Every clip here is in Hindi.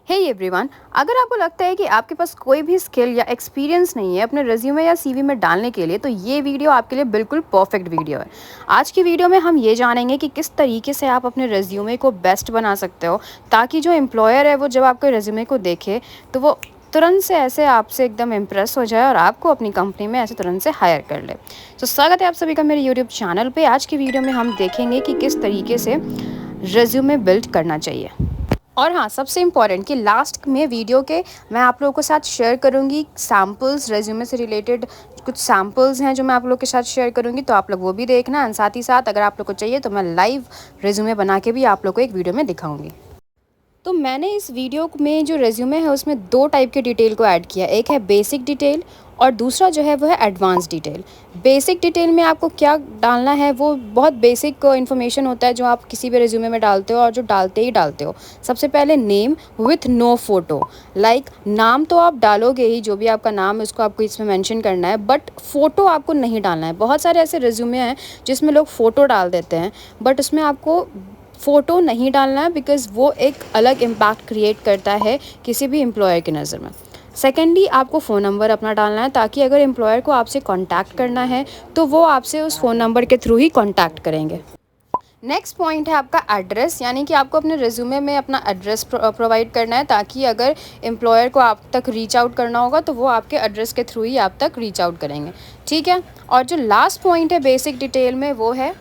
हे एवरीवन, अगर आपको लगता है कि आपके पास कोई भी स्किल या एक्सपीरियंस नहीं है अपने रिज्यूमे या सीवी में डालने के लिए, तो ये वीडियो आपके लिए बिल्कुल परफेक्ट वीडियो है। आज की वीडियो में हम ये जानेंगे कि किस तरीके से आप अपने रिज्यूमे को बेस्ट बना सकते हो, ताकि जो एम्प्लॉयर है वो जब आपके रिज्यूमे को देखे तो वो तुरंत से ऐसे आपसे एकदम इम्प्रेस हो जाए और आपको अपनी कंपनी में ऐसे तुरंत से हायर कर ले। तो स्वागत है आप सभी का मेरे यूट्यूब चैनल पे। आज की वीडियो में हम देखेंगे कि किस तरीके से रिज्यूमे बिल्ड करना चाहिए। और हाँ, सबसे इम्पॉर्टेंट कि लास्ट में वीडियो के मैं आप लोगों के साथ शेयर करूँगी सैम्पल्स, रेज्यूमे से रिलेटेड कुछ सैम्पल्स हैं जो मैं आप लोगों के साथ शेयर करूँगी, तो आप लोग वो भी देखना। एंड साथ ही साथ अगर आप लोग को चाहिए तो मैं लाइव रेज्यूमे बना के भी आप लोग को एक वीडियो में दिखाऊँगी। तो मैंने इस वीडियो में जो रेज्यूमे है उसमें दो टाइप के डिटेल को ऐड किया। एक है बेसिक डिटेल और दूसरा जो है वो है एडवांस डिटेल। बेसिक डिटेल में आपको क्या डालना है, वो बहुत बेसिक इन्फॉर्मेशन होता है जो आप किसी भी रेज्यूमे में डालते हो और जो डालते ही डालते हो। सबसे पहले name with no photo. Like नाम तो आप डालोगे ही, जो भी आपका नाम है उसको आपको इसमें मेंशन करना है, बट फ़ोटो आपको नहीं डालना है। बहुत सारे ऐसे रेज्यूमे हैं जिसमें लोग फ़ोटो डाल देते हैं, बट उसमें आपको फ़ोटो नहीं डालना है, बिकॉज़ वो एक अलग इम्पैक्ट क्रिएट करता है किसी भी एम्प्लॉयर की नज़र में। सेकेंडली, आपको फ़ोन नंबर अपना डालना है, ताकि अगर एम्प्लॉयर को आपसे कांटेक्ट करना है तो वो आपसे उस फ़ोन नंबर के थ्रू ही कांटेक्ट करेंगे। नेक्स्ट पॉइंट है आपका एड्रेस, यानी कि आपको अपने रिज्यूमे में अपना एड्रेस प्रोवाइड करना है, ताकि अगर एम्प्लॉयर को आप तक रीच आउट करना होगा तो वो आपके एड्रेस के थ्रू ही आप तक रीच आउट करेंगे। ठीक है। और जो लास्ट पॉइंट है बेसिक डिटेल में वो है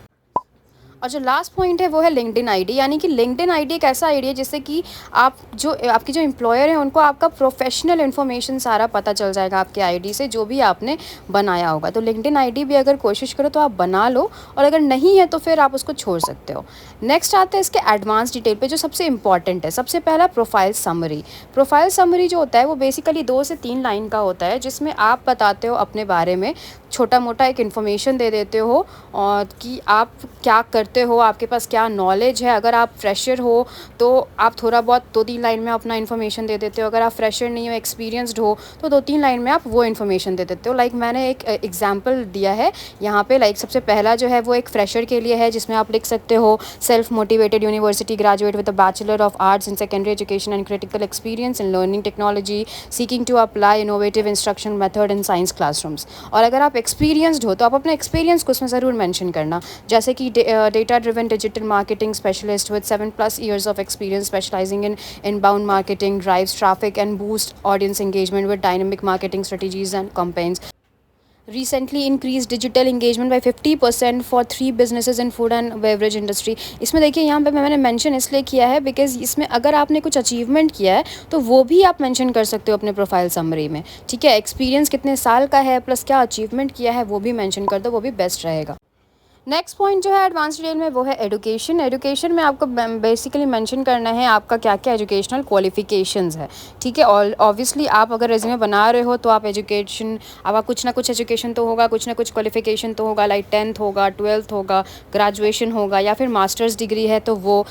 लिंक्डइन आईडी। यानी कि लिंक्डइन आईडी एक ऐसा आईडी है जिससे कि आपकी जो एम्प्लॉयर हैं उनको आपका प्रोफेशनल इन्फॉर्मेशन सारा पता चल जाएगा आपके आईडी से, जो भी आपने बनाया होगा। तो लिंक्डइन आईडी भी अगर कोशिश करो तो आप बना लो, और अगर नहीं है तो फिर आप उसको छोड़ सकते हो। नेक्स्ट आते हैं इसके एडवांस डिटेल पे, जो सबसे इंपॉर्टेंट है। सबसे पहला प्रोफाइल समरी। प्रोफाइल समरी जो होता है वो बेसिकली 2 से 3 लाइन का होता है, जिसमें आप बताते हो अपने बारे में, छोटा मोटा एक इन्फॉर्मेशन दे देते हो और कि आप क्या करते हो, आपके पास क्या नॉलेज है। अगर आप फ्रेशर हो तो आप थोड़ा बहुत 2-3 लाइन में अपना इन्फॉर्मेशन दे देते हो। अगर आप फ्रेशर नहीं हो, एक्सपीरियंस्ड हो, तो 2-3 लाइन में आप वो इन्फॉर्मेशन दे देते हो। लाइक मैंने एक एग्जांपल दिया है यहाँ पे। लाइक सबसे पहला जो है वो एक फ्रेशर के लिए है, जिसमें आप लिख सकते हो self motivated university graduate with a bachelor of arts in secondary education and critical experience in learning technology, seeking to apply innovative instruction method in science classrooms. और अगर आप एक्सपीरियंस्ड हो तो आप अपने एक्सपीरियंस को उसमें ज़रूर मेंशन करना, जैसे कि data driven digital marketing specialist with 7+ years of experience specializing in inbound marketing, drives traffic and boost audience engagement with dynamic marketing strategies and campaigns. Recently increased digital engagement by 50% for 3 businesses in food and beverage industry। इसमें देखिए यहाँ पे मैंने मेंशन इसलिए किया है बिकॉज़ इसमें अगर आपने कुछ अचीवमेंट किया है तो वो भी आप मेंशन कर सकते हो अपने प्रोफाइल समरी में। ठीक है। एक्सपीरियंस कितने साल का है प्लस क्या अचीवमेंट किया है वो भी मेंशन कर दो, वो भी बेस्ट रहेगा। नेक्स्ट पॉइंट जो है एडवांस डिटेल में वो है एजुकेशन। एजुकेशन में आपको बेसिकली मेंशन करना है आपका क्या क्या एजुकेशनल क्वालिफिकेशंस है। ठीक है। और ऑब्वियसली आप अगर रेज्यूमे बना रहे हो तो आप एजुकेशन, अब कुछ ना कुछ एजुकेशन तो होगा, कुछ ना कुछ क्वालिफिकेशन तो होगा। लाइक 10th होगा, 12th होगा, ग्रेजुएशन होगा, या फिर मास्टर्स डिग्री है तो वो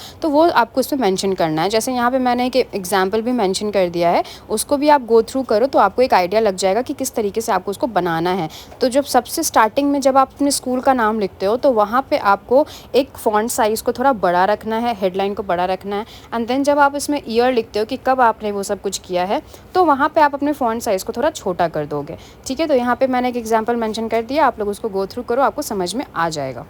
आपको उसमें मेंशन करना है। जैसे यहाँ पे मैंने एक एग्जाम्पल भी मेंशन कर दिया है, उसको भी आप गो थ्रू करो तो आपको एक आइडिया लग जाएगा कि किस तरीके से आपको उसको बनाना है। तो जब सबसे स्टार्टिंग में जब आप अपने स्कूल का नाम लिखते हो तो वहाँ पे आपको एक फ़ॉन्ट साइज़ को थोड़ा बड़ा रखना है, हेडलाइन को बड़ा रखना है। एंड देन जब आप इसमें ईयर लिखते हो कि कब आपने वो सब कुछ किया है, तो वहाँ पे आप अपने फ़ॉन्ट साइज़ को थोड़ा छोटा कर दोगे। ठीक है। तो यहाँ पे मैंने एक एग्जांपल मेंशन कर दिया, आप लोग उसको गो थ्रू करो, आपको समझ में आ जाएगा।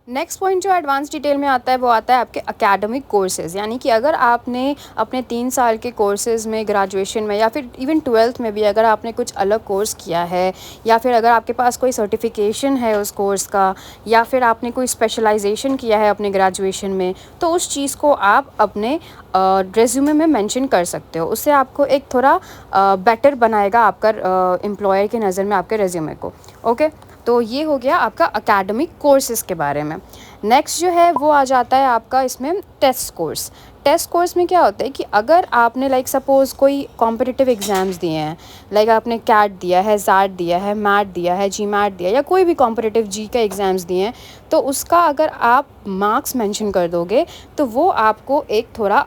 नेक्स्ट पॉइंट जो एडवांस डिटेल में आता है वो आता है आपके एकेडमिक कोर्सेज़। यानी कि अगर आपने अपने 3 साल के कोर्सेज़ में, ग्रेजुएशन में या फिर इवन 12th में भी अगर आपने कुछ अलग कोर्स किया है, या फिर अगर आपके पास कोई सर्टिफिकेशन है उस कोर्स का, या फिर आपने कोई स्पेशलाइजेशन किया है अपने ग्रेजुएशन में, तो उस चीज़ को आप अपने रेज्यूमे में मेंशन कर सकते हो। उससे आपको एक थोड़ा बेटर बनाएगा आपका एम्प्लॉयर की नज़र में आपके रेज्यूमे को। ओके। तो ये हो गया आपका एकेडमिक कोर्सेज़ के बारे में। नेक्स्ट जो है वो आ जाता है आपका इसमें टेस्ट कोर्स। टेस्ट कोर्स में क्या होता है कि अगर आपने लाइक सपोज़ कोई कॉम्पिटिटिव एग्ज़ाम्स दिए हैं, लाइक आपने कैट दिया है, ज़ैट दिया है, मैट दिया है, जी मैट दिया, या कोई भी कॉम्पिटिटिव जी का एग्ज़ाम्स दिए हैं, तो उसका अगर आप मार्क्स मेंशन कर दोगे तो वो आपको एक थोड़ा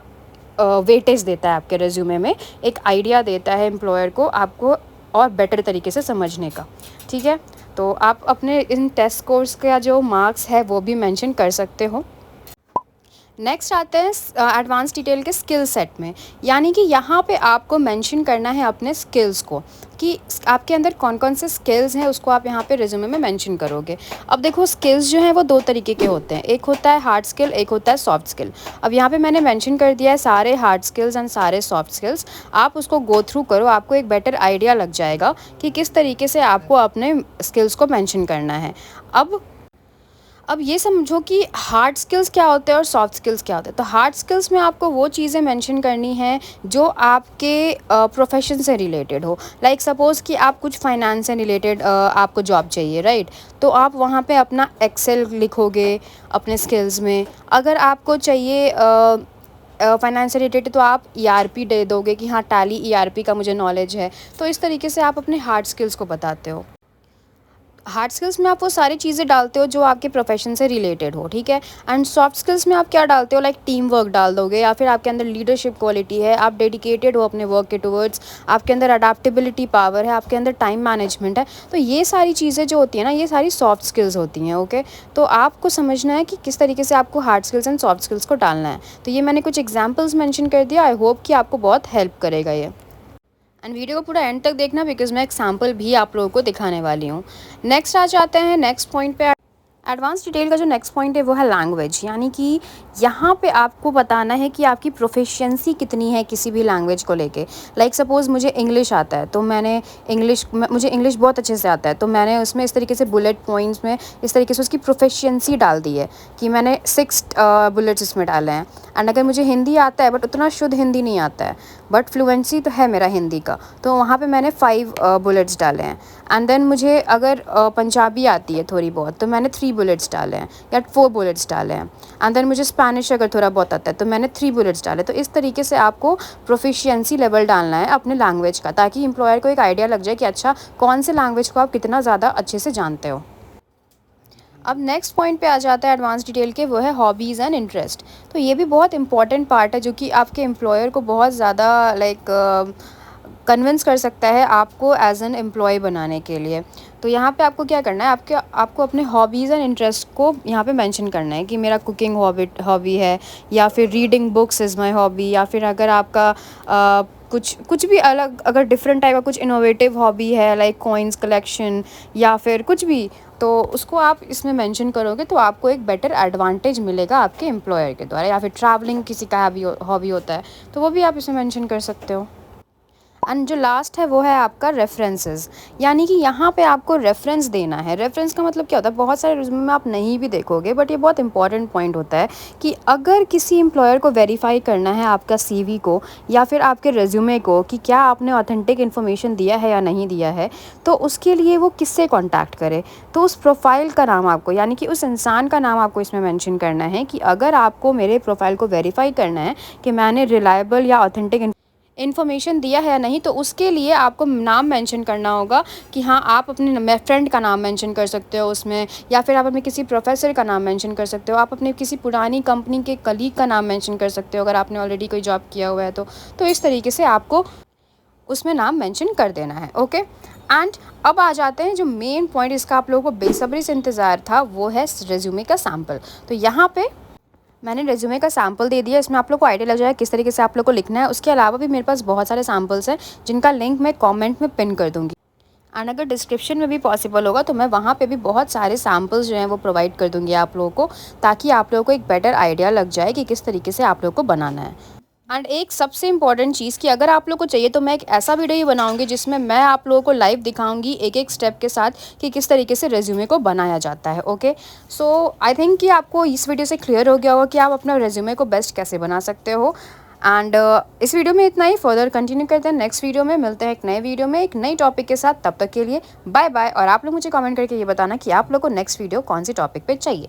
वेटेज देता है आपके रिज्यूमे में, एक आइडिया देता है एम्प्लॉयर को आपको और बेटर तरीके से समझने का। ठीक है। तो आप अपने इन टेस्ट कोर्स का जो मार्क्स है वो भी मेंशन कर सकते हो। नेक्स्ट आते हैं एडवांस डिटेल के स्किल सेट में। यानी कि यहाँ पे आपको मेंशन करना है अपने स्किल्स को, कि आपके अंदर कौन कौन से स्किल्स हैं, उसको आप यहाँ पे रिज्यूमे में मेंशन करोगे। अब देखो स्किल्स जो हैं वो दो तरीके के होते हैं, एक होता है हार्ड स्किल, एक होता है सॉफ्ट स्किल। अब यहाँ पे मैंने मेंशन कर दिया है सारे हार्ड स्किल्स एंड सारे सॉफ्ट स्किल्स। आप उसको गो थ्रू करो, आपको एक बेटर आइडिया लग जाएगा कि किस तरीके से आपको अपने स्किल्स को मेंशन करना है। अब ये समझो कि हार्ड स्किल्स क्या होते हैं और सॉफ्ट स्किल्स क्या होते हैं। तो हार्ड स्किल्स में आपको वो चीज़ें मेंशन करनी है जो आपके प्रोफेशन से रिलेटेड हो। लाइक सपोज़ कि आप कुछ फाइनेंस से रिलेटेड आपको जॉब चाहिए, राइट। तो आप वहाँ पे अपना एक्सेल लिखोगे अपने स्किल्स में। अगर आपको चाहिए फाइनेंस से रिलेटेड तो आप ईआरपी दे दोगे कि हाँ टैली ईआरपी का मुझे नॉलेज है। तो इस तरीके से आप अपने हार्ड स्किल्स को बताते हो। हार्ड स्किल्स में आप वो सारी चीज़ें डालते हो जो आपके प्रोफेशन से रिलेटेड हो, ठीक है। एंड सॉफ्ट स्किल्स में आप क्या डालते हो, लाइक टीम वर्क डाल दोगे, या फिर आपके अंदर लीडरशिप क्वालिटी है, आप डेडिकेटेड हो अपने वर्क के टुवर्ड्स, आपके अंदर अडाप्टेबिलिटी पावर है, आपके अंदर टाइम मैनेजमेंट है। तो ये सारी चीज़ें जो होती हैं ना, ये सारी सॉफ्ट स्किल्स होती हैं, ओके। तो आपको समझना है कि किस तरीके से आपको hard skills and soft skills को डालना है। तो ये मैंने कुछ एग्जाम्पल्स मैंशन कर दिया। आई होप कि आपको बहुत हेल्प करेगा ये। एंड वीडियो को पूरा एंड तक देखना, बिकॉज मैं एग्जाम्पल भी आप लोगों को दिखाने वाली हूँ। नेक्स्ट आ जाते हैं नेक्स्ट पॉइंट पे। एडवांस डिटेल का जो नेक्स्ट पॉइंट है वो है लैंग्वेज। यानी कि यहाँ पे आपको बताना है कि आपकी प्रोफिशिएंसी कितनी है किसी भी लैंग्वेज को लेके। लाइक सपोज़ मुझे इंग्लिश आता है, तो मुझे इंग्लिश बहुत अच्छे से आता है, तो मैंने उसमें इस तरीके से बुलेट पॉइंट्स में इस तरीके से उसकी प्रोफिशिएंसी डाल दी है कि मैंने 6 बुलेट्स इसमें डाले हैं। एंड अगर मुझे हिंदी आता है बट उतना शुद्ध हिंदी नहीं आता है, बट फ्लुएंसी तो है मेरा हिंदी का, तो वहाँ पे मैंने 5 बुलेट्स डाले हैं। एंड देन मुझे अगर पंजाबी आती है थोड़ी बहुत, तो मैंने 3 बुलेट्स डाले हैं या 4 बुलेट्स डाले हैं। एंड देन मुझे स्पेनिश अगर थोड़ा बहुत आता है तो मैंने 3 बुलेट्स डाले। तो इस तरीके से आपको प्रोफिशिएंसी लेवल डालना है अपने लैंग्वेज का, ताकि एम्प्लॉयर को एक आइडिया लग जाए कि अच्छा कौन से लैंग्वेज को आप कितना ज़्यादा अच्छे से जानते हो। अब नेक्स्ट पॉइंट पे आ जाता है एडवांस डिटेल के, वो है हॉबीज़ एंड इंटरेस्ट। तो ये भी बहुत इंपॉर्टेंट पार्ट है जो कि आपके एम्प्लॉयर को बहुत ज़्यादा कन्विंस कर सकता है आपको एज एन एम्प्लॉय बनाने के लिए। तो यहाँ पे आपको क्या करना है, आपको अपने हॉबीज़ एंड इंटरेस्ट को यहाँ पे मेंशन करना है कि मेरा कुकिंग हॉबी है, या फिर reading books is my hobby, या फिर अगर आपका कुछ भी अलग अगर डिफरेंट टाइप का कुछ इनोवेटिव हॉबी है, लाइक कॉइन्स कलेक्शन या फिर कुछ भी, तो उसको आप इसमें मेंशन करोगे तो आपको एक बेटर एडवांटेज मिलेगा आपके एम्प्लॉयर के द्वारा। या फिर ट्रैवलिंग किसी का हॉबी होता है तो वो भी आप इसमें मेंशन कर सकते हो। एंड जो लास्ट है वो है आपका रेफरेंसेस। यानी कि यहाँ पे आपको रेफरेंस देना है। रेफरेंस का मतलब क्या होता है, बहुत सारे रिज्यूमे में आप नहीं भी देखोगे, बट ये बहुत इंपॉर्टेंट पॉइंट होता है कि अगर किसी एम्प्लॉयर को वेरीफाई करना है आपका सीवी को या फिर आपके रेज्यूमे को कि क्या आपने ऑथेंटिक इन्फॉर्मेशन दिया है या नहीं दिया है, तो उसके लिए वो किससे कॉन्टैक्ट करे। तो उस प्रोफाइल का नाम आपको, यानी कि उस इंसान का नाम आपको इसमें मैंशन करना है कि अगर आपको मेरे प्रोफाइल को वेरीफाई करना है कि मैंने रिलायबल या ऑथेंटिक इन्फॉर्मेशन दिया है या नहीं, तो उसके लिए आपको नाम मेंशन करना होगा कि हाँ आप अपने फ्रेंड का नाम मेंशन कर सकते हो उसमें, या फिर आप अपने किसी प्रोफेसर का नाम मेंशन कर सकते हो, आप अपने किसी पुरानी कंपनी के कलीग का नाम मेंशन कर सकते हो अगर आपने ऑलरेडी कोई जॉब किया हुआ है तो इस तरीके से आपको उसमें नाम मेंशन कर देना है, ओके। एंड अब आ जाते हैं जो मेन पॉइंट, इसका आप लोगों को बेसब्री से इंतज़ार था, वो है रेज्यूमे का सैम्पल। तो यहाँ पे मैंने रेज्यूमे का सैम्पल दे दिया, इसमें आप लोग को आइडिया लग जाएगा किस तरीके से आप लोग को लिखना है। उसके अलावा भी मेरे पास बहुत सारे सैम्पल्स हैं जिनका लिंक मैं कमेंट में पिन कर दूँगी। एंड अगर डिस्क्रिप्शन में भी पॉसिबल होगा तो मैं वहाँ पे भी बहुत सारे सैम्पल्स जो हैं वो प्रोवाइड कर दूँगी आप लोगों को, ताकि आप लोगों को एक बेटर आइडिया लग जाए कि किस तरीके से आप लोग को बनाना है। एंड एक सबसे इम्पॉर्टेंट चीज़ कि अगर आप लोग को चाहिए तो मैं एक ऐसा वीडियो ही बनाऊंगी जिसमें मैं आप लोगों को लाइव दिखाऊंगी एक एक स्टेप के साथ कि किस तरीके से रेज्यूमे को बनाया जाता है, ओके। सो आई थिंक कि आपको इस वीडियो से क्लियर हो गया होगा कि आप अपना रेज्यूमे को बेस्ट कैसे बना सकते हो। एंड इस वीडियो में इतना ही, फर्दर कंटिन्यू करते हैं नेक्स्ट वीडियो में। मिलते हैं एक नए वीडियो में एक नई टॉपिक के साथ, तब तक के लिए बाय बाय। और आप लोग मुझे कमेंट करके ये बताना कि आप लोग को नेक्स्ट वीडियो कौन सी टॉपिक पे चाहिए।